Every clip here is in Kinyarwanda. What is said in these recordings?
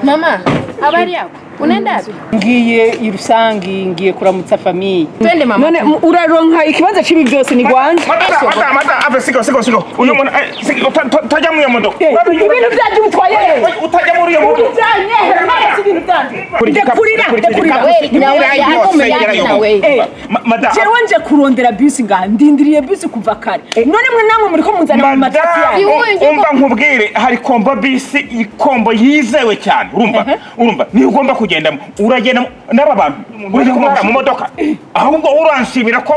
Mama, habari yako? Unaenda wapi? Ngiye irusangi, ngiye kuramutsa famille. Twende mama. None uraronka ikibanza cibi byose ni gwanje. Mata, ave sigo. Uyo mwana utajya mu modoka. Ibintu byaje utwaye. Utajya muri iyo modoka. Byanye, ibintu byanje. Dekurira. Mata. Jewe nje kurondera bus ndindiriye bus kuva kare. None mwe namwe muri ko munzana mu matasi yawe. Umva nkubwire hari kombo bisi ikombo yizewe cyane. Urumva ni ugomba kugendamo uragenda n'aba bantu uri kumara mu modoka ahubwo uransibira ko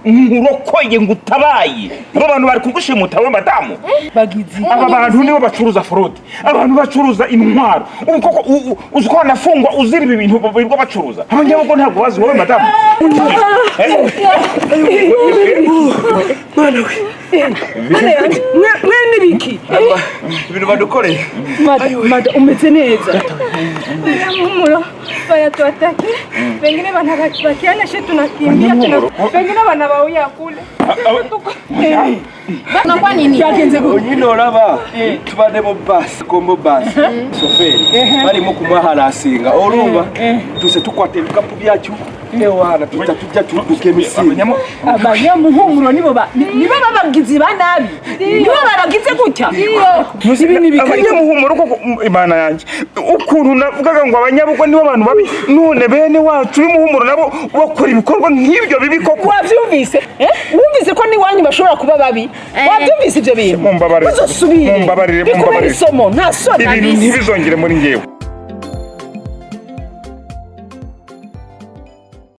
ngurokoye ngutabaye abo bantu bari kugushimuta we madamu bagizi aba bantu nibo bacuruza fraude abantu bacuruza intwaro koko uziko nafungwa uzira ibi bintu birwo bacuruza abanyabwo ntabwo bazi wowe madamu mwana we mwe nibiki ibintu badukoreye mada umeze neza Mumuro bayatuataki wengine wanabakiana shetu tunakimbia wengine wanabauya kule na kwa nini cyagenze nyine oraba tubane mu bus kombo bus soferi barimo kumaharasinga urumva tuse tukwate ibikapu byacu ewana tujya tuduke misiri abanyamuhumuro nibo babagizi ba nabi nibo baragize gutya muzi ibintu bikari abanyamuhumuro koko imana yanjye ukuntu navugaga ngo abanyabugo nibo abantu babi none bene wacu bimuhumuro nabo bakora ibikorwa nk'ibyo bibi koko wavyumvise wumvise ko ni wanyu bashobora kuba babi wavyumvise ibyo bintu mumbabarire isomo nta soni ibintu ntibizongere muri ngewe